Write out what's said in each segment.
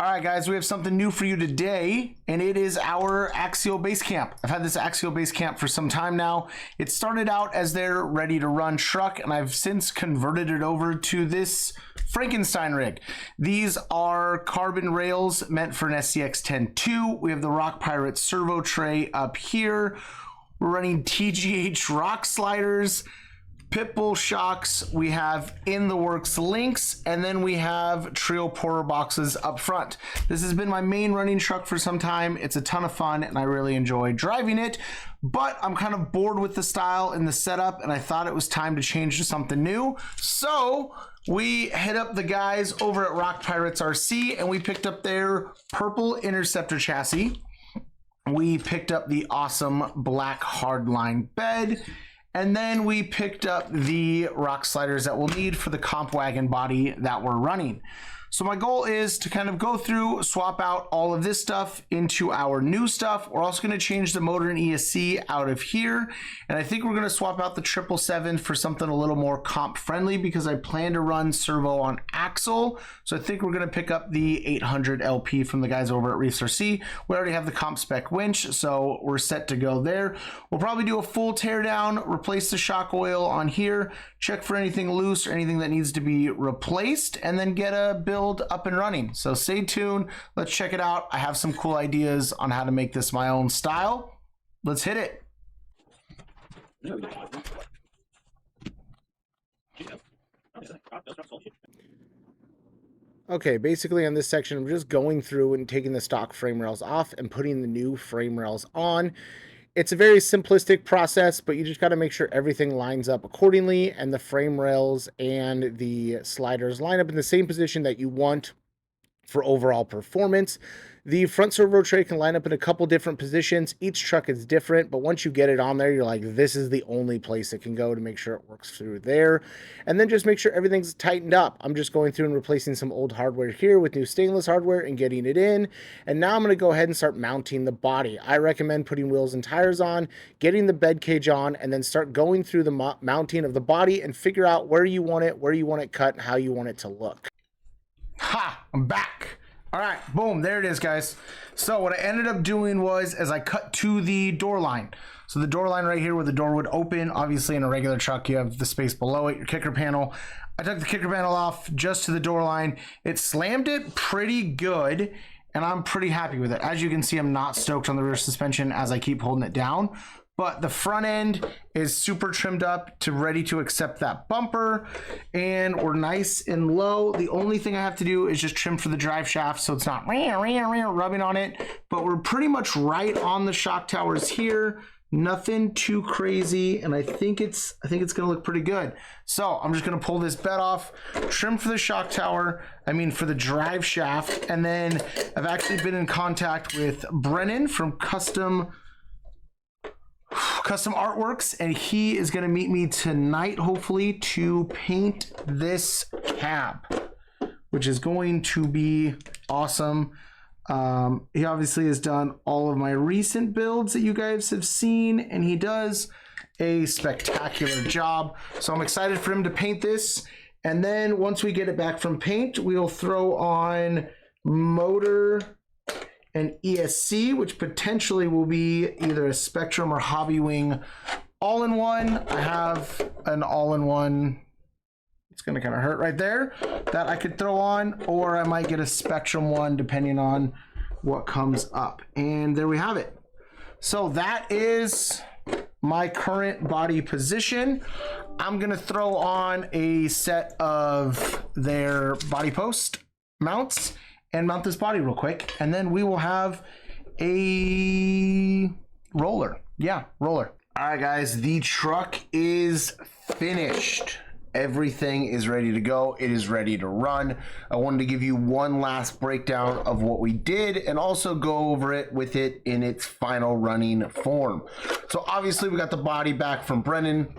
All right, guys, we have something new for you today, and it is our Axial Basecamp. I've had this Axial Basecamp for some time now. It started out as their ready-to-run truck, and I've since converted it over to this Frankenstein rig. These are carbon rails meant for an SCX 10.2. We have the Rock Pirate servo tray up here. We're running TGH rock sliders, Pitbull shocks, we have in the works links, and then we have trio porter boxes up front. This has been my main running truck for some time. It's a ton of fun and I really enjoy driving it, but I'm kind of bored with the style and the setup, and I thought it was time to change to something new. So we hit up the guys over at Rock Pirates RC and we picked up their purple interceptor chassis. We picked up the awesome black hardline bed. And then we picked up the rock sliders that we'll need for the comp wagon body that we're running. So my goal is to kind of go through, swap out all of this stuff into our new stuff. We're also going to change the motor and ESC out of here. And I think we're going to swap out the 777 for something a little more comp friendly because I plan to run servo on axle. So I think we're going to pick up the 800 LP from the guys over at Reefs RC. We already have the comp spec winch, so we're set to go there. We'll probably do a full tear down, replace the shock oil on here, check for anything loose or anything that needs to be replaced, and then get a build up and running. So stay tuned. Let's check it out. I have some cool ideas on how to make this my own style. Let's hit it. Okay, basically on this section, I'm just going through and taking the stock frame rails off and putting the new frame rails on. It's a very simplistic process, but you just got to make sure everything lines up accordingly and the frame rails and the sliders line up in the same position that you want for overall performance. The front servo tray can line up in a couple different positions. Each truck is different, but once you get it on there, you're like, this is the only place it can go to make sure it works through there. And then just make sure everything's tightened up. I'm just going through and replacing some old hardware here with new stainless hardware and getting it in. And now I'm going to go ahead and start mounting the body. I recommend putting wheels and tires on, getting the bed cage on, and then start going through the mounting of the body and figure out where you want it cut, and how you want it to look. Ha! I'm back. All right, boom, there it is, guys. So what I ended up doing was, as I cut to the door line. So the door line right here where the door would open, obviously in a regular truck, you have the space below it, your kicker panel. I took the kicker panel off just to the door line. It slammed it pretty good, and I'm pretty happy with it. As you can see, I'm not stoked on the rear suspension as I keep holding it down. But the front end is super trimmed up to ready to accept that bumper, and we're nice and low. The only thing I have to do is just trim for the drive shaft so it's not rubbing on it, but we're pretty much right on the shock towers here. Nothing too crazy, and I think it's gonna look pretty good. So I'm just gonna pull this bed off, trim for the shock tower, for the drive shaft, and then I've actually been in contact with Brennan from Custom Artworks, and he is going to meet me tonight, hopefully, to paint this cab, which is going to be awesome. He obviously has done all of my recent builds that you guys have seen, and he does a spectacular job. So I'm excited for him to paint this, and then once we get it back from paint, we'll throw on motor and ESC, which potentially will be either a Spectrum or Hobbywing all-in-one. I have an all-in-one, it's gonna kind of hurt right there, that I could throw on, or I might get a Spectrum one depending on what comes up. And there we have it. So that is my current body position. I'm gonna throw on a set of their body post mounts and mount this body real quick, and then we will have a roller. Yeah, roller. All right, guys, the truck is finished. Everything is ready to go. It is ready to run. I wanted to give you one last breakdown of what we did and also go over it with it in its final running form. So obviously we got the body back from Brennan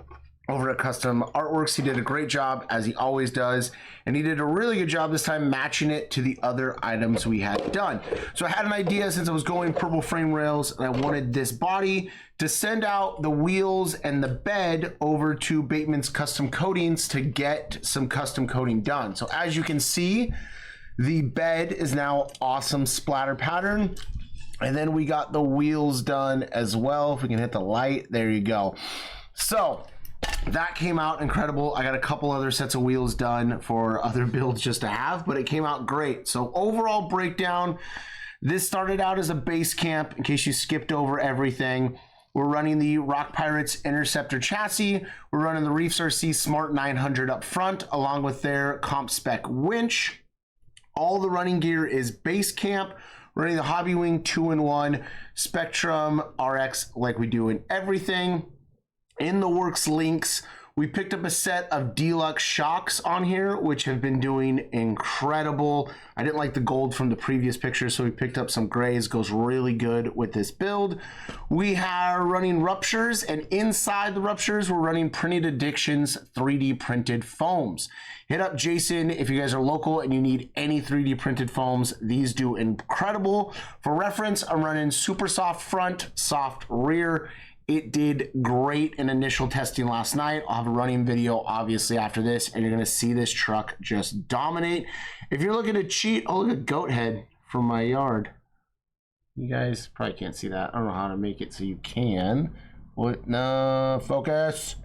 over at Custom Artworks. He did a great job, as he always does, and he did a really good job this time matching it to the other items we had done. So I had an idea, since I was going purple frame rails and I wanted this body, to send out the wheels and the bed over to Bateman's Custom Coatings to get some custom coating done. So as you can see, The bed is now awesome splatter pattern. And then we got the wheels done as well. If we can hit the light, there you go. So that came out incredible. I got a couple other sets of wheels done for other builds just to have, but it came out great. So overall breakdown, this started out as a base camp in case you skipped over everything. We're running the Rock Pirates Interceptor chassis. We're running the Reefs RC Smart 900 up front, along with their comp spec winch. All the running gear is base camp. Running the Hobby Wing 2-in-1 Spectrum RX like we do in everything. In the works links, we picked up a set of deluxe shocks on here, which have been doing incredible. I didn't like the gold from the previous picture, so we picked up some grays. Goes really good with this build. We are running ruptures, and inside the ruptures, we're running Printed Addictions 3D printed foams. Hit up Jason if you guys are local and you need any 3D printed foams. These do incredible. For reference, I'm running super soft front, soft rear. It did great in initial testing last night. I'll have a running video obviously after this, and you're gonna see this truck just dominate. If you're looking to cheat, oh, look at goat head from my yard. You guys probably can't see that. I don't know how to make it so you can. What? No, focus.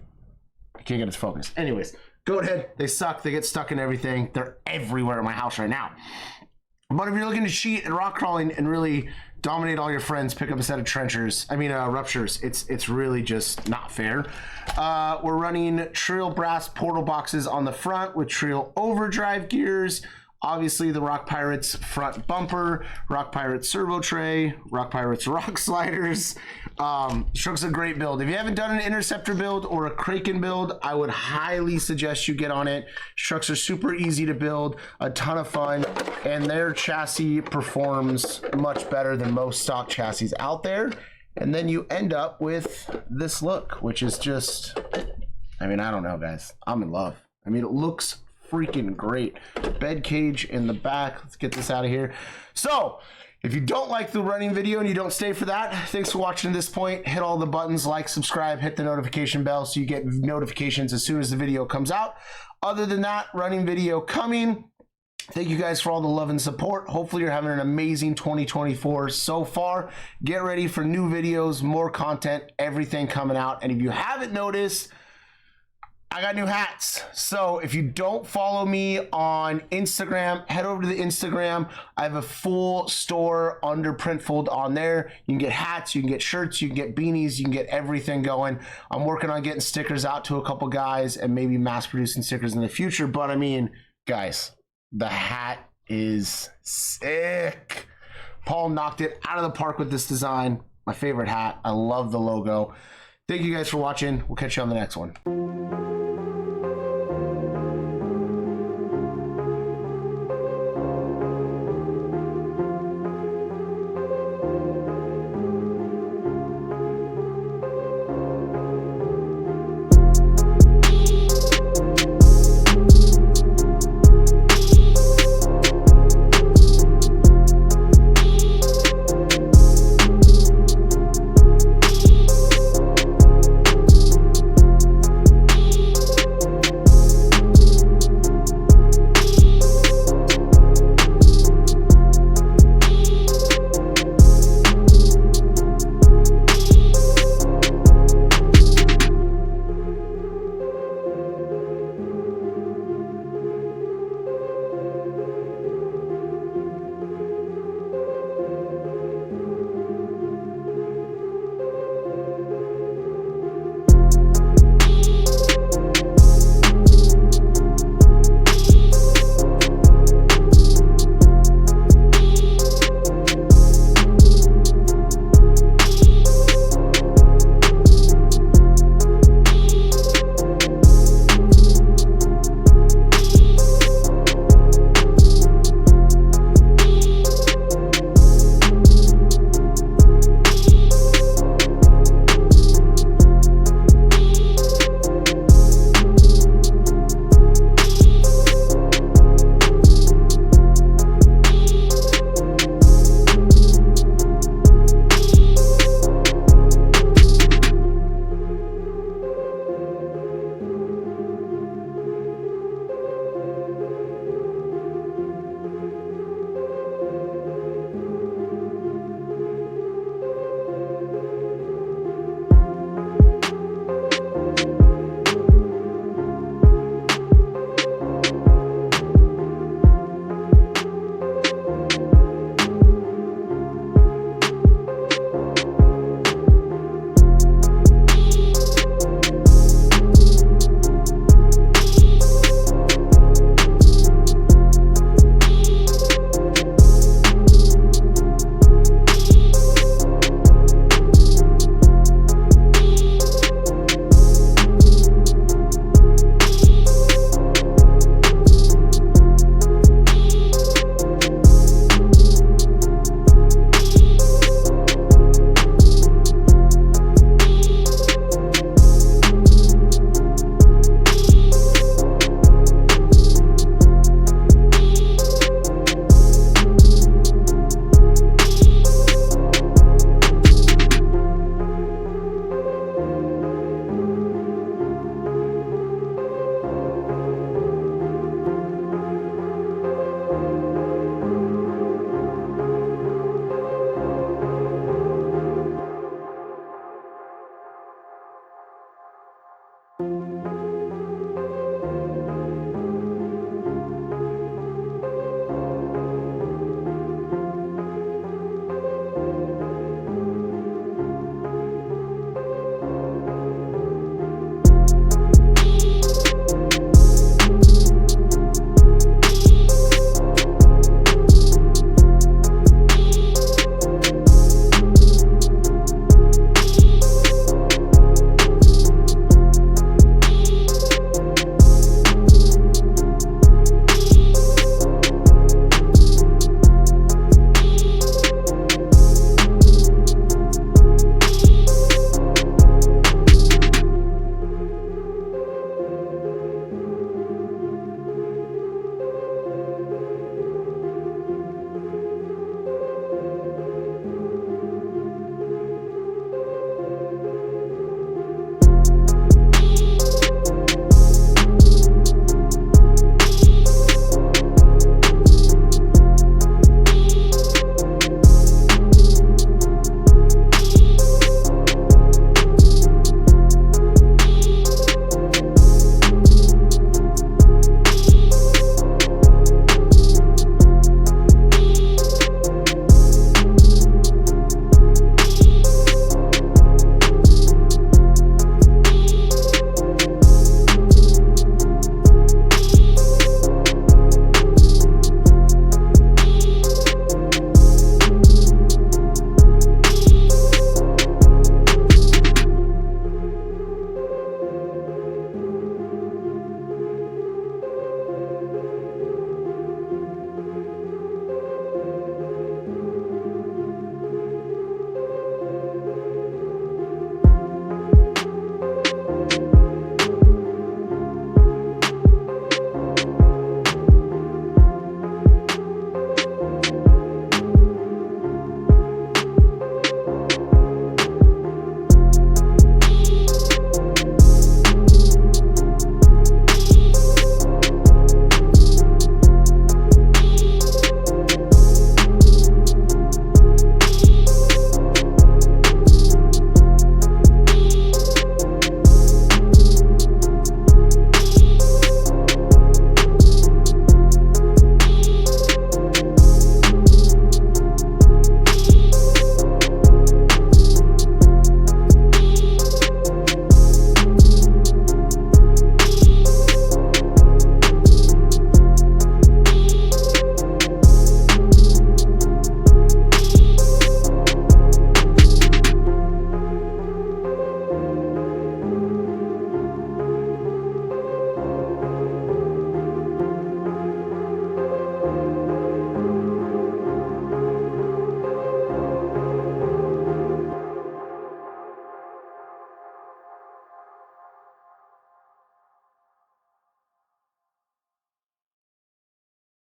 I can't get it to focus. Anyways, goat head, they suck. They get stuck in everything. They're everywhere in my house right now. But if you're looking to cheat and rock crawling and really dominate all your friends, pick up a set of ruptures. It's really just not fair. We're running Trail Brass portal boxes on the front with Trail overdrive gears. Obviously the Rock Pirates front bumper, Rock Pirates servo tray, Rock Pirates rock sliders. Truck's a great build. If you haven't done an Interceptor build or a Kraken build, I would highly suggest you get on it. Trucks are super easy to build, a ton of fun, and their chassis performs much better than most stock chassis out there. And then you end up with this look, which is just, I mean, I don't know, guys. I'm in love. I mean, it looks freaking great. Bed cage in the back. Let's get this out of here. So if you don't like the running video and you don't stay for that, thanks for watching to this point. Hit all the buttons, like, subscribe, hit the notification bell so you get notifications as soon as the video comes out. Other than that, running video coming. Thank you guys for all the love and support. Hopefully you're having an amazing 2024 so far. Get ready for new videos, more content, everything coming out. And if you haven't noticed, I got new hats. So if you don't follow me on Instagram, head over to the Instagram. I have a full store under Printfold on there. You can get hats, you can get shirts, you can get beanies, you can get everything going. I'm working on getting stickers out to a couple guys and maybe mass producing stickers in the future. But I mean, guys, the hat is sick. Paul knocked it out of the park with this design. My favorite hat. I love the logo. Thank you guys for watching. We'll catch you on the next one.